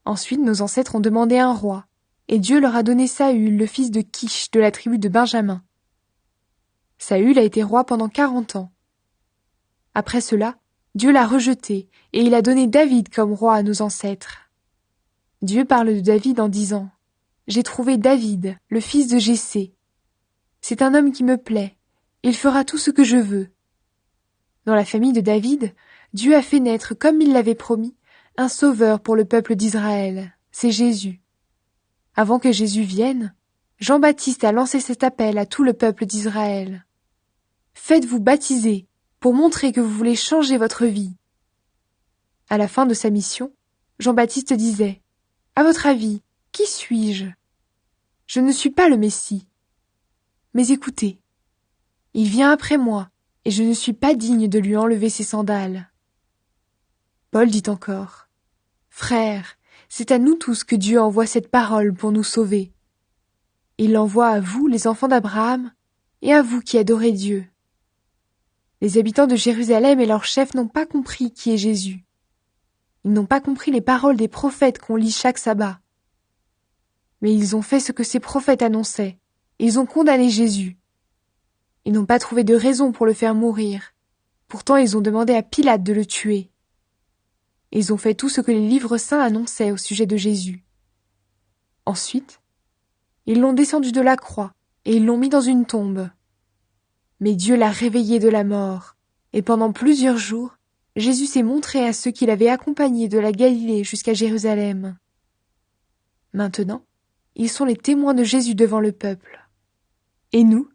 Ensuite, nos ancêtres ont demandé un roi, et Dieu leur a donné Saül, le fils de Kish, de la tribu de Benjamin. Saül a été roi pendant 40 ans. Après cela, Dieu l'a rejeté, et il a donné David comme roi à nos ancêtres. Dieu parle de David en disant « J'ai trouvé David, le fils de Jessé. C'est un homme qui me plaît, il fera tout ce que je veux. » Dans la famille de David, Dieu a fait naître, comme il l'avait promis, un sauveur pour le peuple d'Israël, c'est Jésus. Avant que Jésus vienne, Jean-Baptiste a lancé cet appel à tout le peuple d'Israël. Faites-vous baptiser pour montrer que vous voulez changer votre vie. À la fin de sa mission, Jean-Baptiste disait « À votre avis, qui suis-je ? Je ne suis pas le Messie. Mais écoutez, il vient après moi, et je ne suis pas digne de lui enlever ses sandales. » Paul dit encore « Frères, c'est à nous tous que Dieu envoie cette parole pour nous sauver. Il l'envoie à vous, les enfants d'Abraham, et à vous qui adorez Dieu. » Les habitants de Jérusalem et leurs chefs n'ont pas compris qui est Jésus. Ils n'ont pas compris les paroles des prophètes qu'on lit chaque sabbat. Mais ils ont fait ce que ces prophètes annonçaient, et ils ont condamné Jésus. Ils n'ont pas trouvé de raison pour le faire mourir. Pourtant, ils ont demandé à Pilate de le tuer. Ils ont fait tout ce que les livres saints annonçaient au sujet de Jésus. Ensuite, ils l'ont descendu de la croix, et ils l'ont mis dans une tombe. Mais Dieu l'a réveillé de la mort, et pendant plusieurs jours, Jésus s'est montré à ceux qui l'avaient accompagné de la Galilée jusqu'à Jérusalem. Maintenant, ils sont les témoins de Jésus devant le peuple. Et nous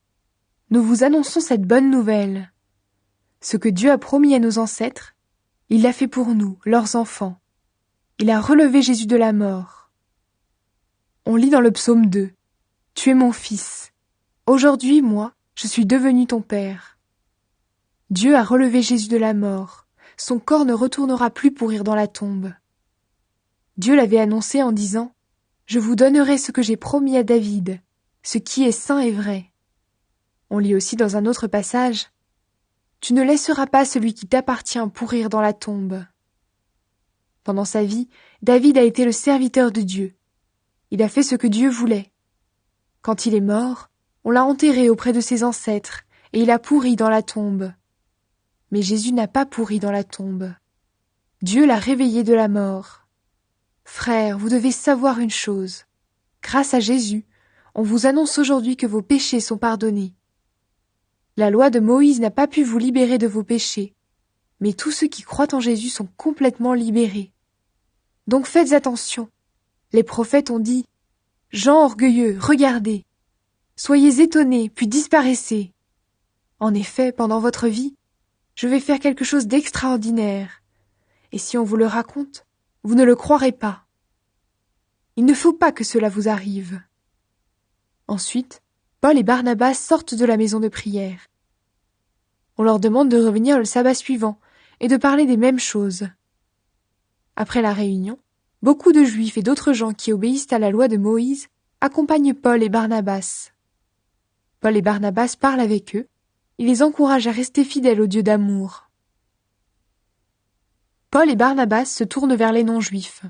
vous annonçons cette bonne nouvelle. Ce que Dieu a promis à nos ancêtres, il l'a fait pour nous, leurs enfants. Il a relevé Jésus de la mort. On lit dans le psaume 2, « Tu es mon fils. Aujourd'hui, moi, je suis devenu ton père. » Dieu a relevé Jésus de la mort. Son corps ne retournera plus pourrir dans la tombe. Dieu l'avait annoncé en disant « Je vous donnerai ce que j'ai promis à David, ce qui est saint et vrai. » On lit aussi dans un autre passage « Tu ne laisseras pas celui qui t'appartient pourrir dans la tombe. » Pendant sa vie, David a été le serviteur de Dieu. Il a fait ce que Dieu voulait. Quand il est mort, on l'a enterré auprès de ses ancêtres et il a pourri dans la tombe. Mais Jésus n'a pas pourri dans la tombe. Dieu l'a réveillé de la mort. Frères, vous devez savoir une chose. Grâce à Jésus, on vous annonce aujourd'hui que vos péchés sont pardonnés. La loi de Moïse n'a pas pu vous libérer de vos péchés, mais tous ceux qui croient en Jésus sont complètement libérés. Donc faites attention. Les prophètes ont dit « Gens orgueilleux, regardez. Soyez étonnés, puis disparaissez. En effet, pendant votre vie, je vais faire quelque chose d'extraordinaire. Et si on vous le raconte, vous ne le croirez pas. Il ne faut pas que cela vous arrive. » Ensuite, Paul et Barnabas sortent de la maison de prière. On leur demande de revenir le sabbat suivant et de parler des mêmes choses. Après la réunion, beaucoup de Juifs et d'autres gens qui obéissent à la loi de Moïse accompagnent Paul et Barnabas. Paul et Barnabas parlent avec eux. Il les encourage à rester fidèles au Dieu d'amour. Paul et Barnabas se tournent vers les non-juifs.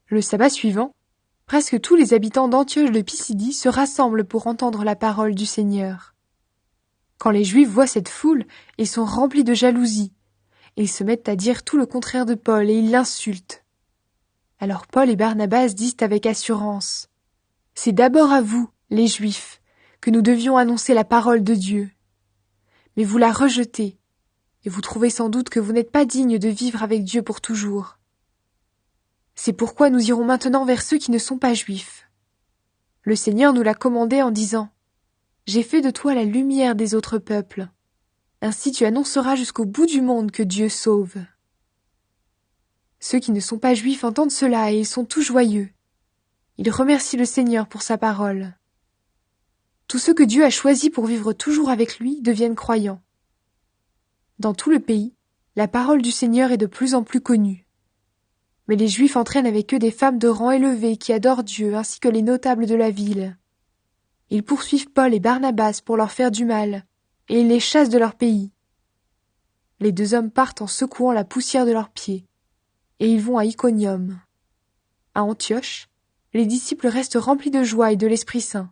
Le sabbat suivant, presque tous les habitants d'Antioche de Pisidie se rassemblent pour entendre la parole du Seigneur. Quand les Juifs voient cette foule, ils sont remplis de jalousie. Ils se mettent à dire tout le contraire de Paul et ils l'insultent. Alors Paul et Barnabas disent avec assurance « C'est d'abord à vous, les Juifs, que nous devions annoncer la parole de Dieu. Mais vous la rejetez, et vous trouvez sans doute que vous n'êtes pas dignes de vivre avec Dieu pour toujours. C'est pourquoi nous irons maintenant vers ceux qui ne sont pas Juifs. Le Seigneur nous l'a commandé en disant « J'ai fait de toi la lumière des autres peuples. Ainsi tu annonceras jusqu'au bout du monde que Dieu sauve. » Ceux qui ne sont pas Juifs entendent cela et ils sont tout joyeux. Ils remercient le Seigneur pour sa parole. Tous ceux que Dieu a choisis pour vivre toujours avec lui deviennent croyants. Dans tout le pays, la parole du Seigneur est de plus en plus connue. Mais les Juifs entraînent avec eux des femmes de rang élevé qui adorent Dieu ainsi que les notables de la ville. Ils poursuivent Paul et Barnabas pour leur faire du mal, et ils les chassent de leur pays. Les deux hommes partent en secouant la poussière de leurs pieds. et ils vont à Iconium. À Antioche, les disciples restent remplis de joie et de l'Esprit Saint.